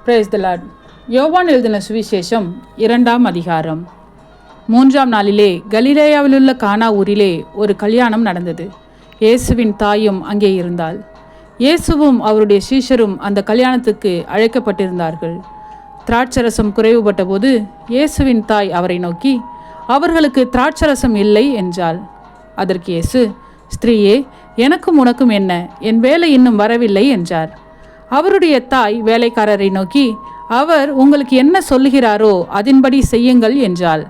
Praise the Lord. யோவான் எழுதின சுவிசேஷம் 2ஆம் அதிகாரம். 3ஆம் நாளிலே கலிலேயாவிலுள்ள கானா ஊரிலே ஒரு கல்யாணம் நடந்தது. இயேசுவின் தாயும் அங்கே இருந்தாள். இயேசுவும் அவருடைய சீஷரும் அந்த கல்யாணத்துக்கு அழைக்கப்பட்டிருந்தார்கள். திராட்சரசம் குறைவுபட்ட போது இயேசுவின் தாய் அவரை நோக்கி, அவர்களுக்கு திராட்சரசம் இல்லை என்றாள். அதற்கு இயேசு, ஸ்திரீயே, எனக்கும் உனக்கும் என்ன, என் வேலை இன்னும் வரவில்லை என்றார். அவருடைய தாய் வேலைக்காரரை நோக்கி, அவர் உங்களுக்கு என்ன சொல்லுகிறாரோ அதன்படி செய்யுங்கள் என்றாள்.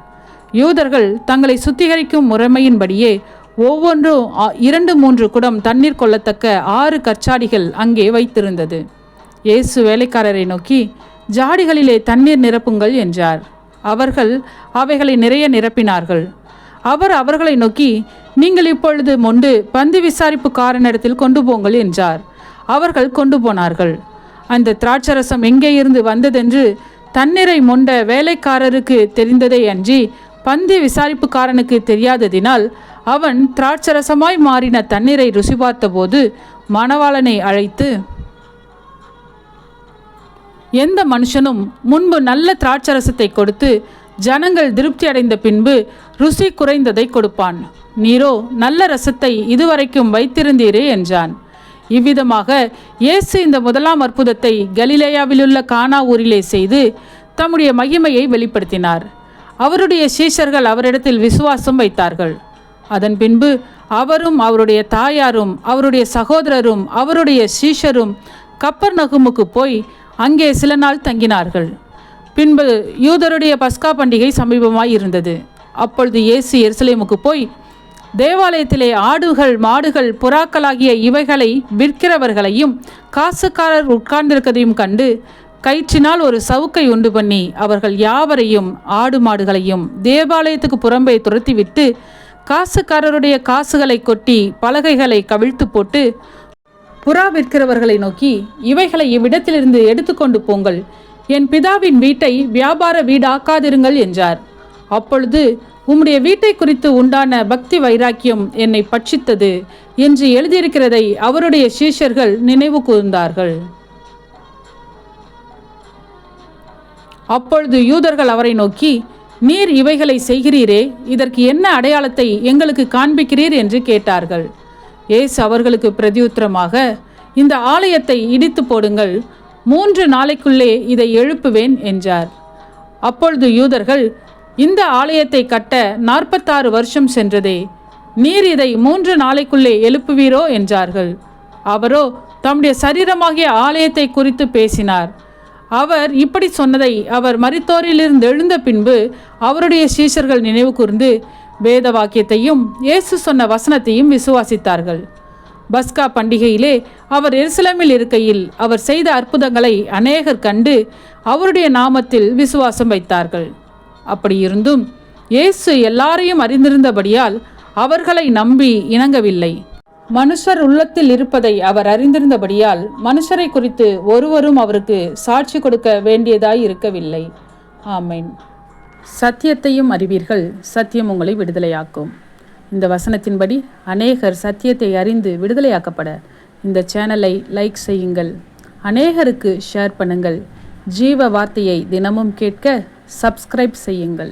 யூதர்கள் தங்களை சுத்திகரிக்கும் முறைமையின்படியே ஒவ்வொன்றும் 2-3 குடம் தண்ணீர் கொள்ளத்தக்க 6 கற்சாடிகள் அங்கே வைத்திருந்தது. இயேசு வேலைக்காரரை நோக்கி, ஜாடிகளிலே தண்ணீர் நிரப்புங்கள் என்றார். அவர்கள் அவைகளை நிறைய நிரப்பினார்கள். அவர் அவர்களை நோக்கி, நீங்கள் இப்பொழுது மொண்டு பந்தி விசாரிப்புக்காரனிடத்தில் கொண்டு போங்கள் என்றார். அவர்கள் கொண்டு போனார்கள். அந்த திராட்சரசம் எங்கே இருந்து வந்ததென்று தண்ணீரை மொண்ட வேலைக்காரருக்கு தெரிந்ததே அன்றி பந்தி விசாரிப்புக்காரனுக்கு தெரியாததினால் அவன் திராட்சரசமாய் மாறின தண்ணீரை ருசி பார்த்தபோது மணவாளனை அழைத்து, எந்த மனுஷனும் முன்பு நல்ல திராட்சரசத்தை கொடுத்து ஜனங்கள் திருப்தி அடைந்த பின்பு ருசி குறைந்ததை கொடுப்பான். நீரோ நல்ல ரசத்தை இதுவரைக்கும் வைத்திருந்தீரே என்றான். இவ்விதமாக இயேசு இந்த முதலாம் அற்புதத்தை கலிலேயாவிலுள்ள கானா ஊரிலே செய்து தம்முடைய மகிமையை வெளிப்படுத்தினார். அவருடைய சீஷர்கள் அவரிடத்தில் விசுவாசம் வைத்தார்கள். அதன் பின்பு அவரும் அவருடைய தாயாரும் அவருடைய சகோதரரும் அவருடைய சீஷரும் கப்பர்நகூமுக்கு போய் அங்கே சில நாள் தங்கினார்கள். பின்பு யூதருடைய பஸ்கா பண்டிகை சமீபமாய் இருந்தது. அப்பொழுது இயேசு எருசலேமுக்கு போய் தேவாலயத்திலே ஆடுகள், மாடுகள், புறாக்களாகிய இவைகளை விற்கிறவர்களையும் காசுக்காரர் உட்கார்ந்திருக்கதையும் கண்டு கயிற்றினால் ஒரு சவுக்கை உண்டு பண்ணி அவர்கள் யாவரையும் ஆடு மாடுகளையும் தேவாலயத்துக்கு புறம்பே துரத்திவிட்டு காசுக்காரருடைய காசுகளை கொட்டி பலகைகளை கவிழ்த்து போட்டு புறா விற்கிறவர்களை நோக்கி, இவைகளை இவ்விடத்திலிருந்து எடுத்துக்கொண்டு போங்கள், என் பிதாவின் வீட்டை வியாபார வீடாக்காதிருங்கள் என்றார். அப்பொழுது, உம்முடைய வீட்டை குறித்து உண்டான பக்தி வைராக்கியம் என்னை பட்சித்தது என்று எழுதியிருக்கிறதை அவருடைய சீஷர்கள் நினைவு கூர்ந்தார்கள். அப்பொழுது யூதர்கள் அவரை நோக்கி, நீர் இவைகளை செய்கிறீரே, இதற்கு என்ன அடையாளத்தை எங்களுக்கு காண்பிக்கிறீர் என்று கேட்டார்கள். இயேசு அவர்களுக்கு பிரதியுத்தரமாக, இந்த ஆலயத்தை இடித்து போடுங்கள், 3 நாளைக்குள்ளே இதை எழுப்புவேன் என்றார். அப்பொழுது யூதர்கள், இந்த ஆலயத்தை கட்ட 46 வருஷம் சென்றதே, நீர் இதை 3 நாளைக்குள்ளே எழுப்புவீரோ என்றார்கள். அவரோ தம்முடைய சரீரமாகிய ஆலயத்தை குறித்து பேசினார். அவர் இப்படி சொன்னதை அவர் மரித்தோரிலிருந்து எழுந்த பின்பு அவருடைய சீஷர்கள் நினைவு கூர்ந்து வேத வாக்கியத்தையும் இயேசு சொன்ன வசனத்தையும் விசுவாசித்தார்கள். பஸ்கா பண்டிகையிலே அவர் எருசலேமில் இருக்கையில் அவர் செய்த அற்புதங்களை அநேகர் கண்டு அவருடைய நாமத்தில் விசுவாசம் வைத்தார்கள். அப்படி இருந்தும் இயேசு எல்லாரையும் அறிந்திருந்தபடியால் அவர்களை நம்பி இணங்கவில்லை. மனுஷர் உள்ளத்தில் இருப்பதை அவர் அறிந்திருந்தபடியால் மனுஷரை குறித்து ஒருவரும் அவருக்கு சாட்சி கொடுக்க வேண்டியதாய் இருக்கவில்லை. ஆமென். சத்தியத்தையும் அறிவீர்கள், சத்தியம் உங்களை விடுதலையாக்கும். இந்த வசனத்தின்படி அநேகர் சத்தியத்தை அறிந்து விடுதலையாக்கப்பட இந்த சேனலை லைக் செய்யுங்கள், அநேகருக்கு ஷேர் பண்ணுங்கள். ஜீவ வார்த்தையை தினமும் கேட்க சப்ஸ்கிரைப் செய்யுங்கள்.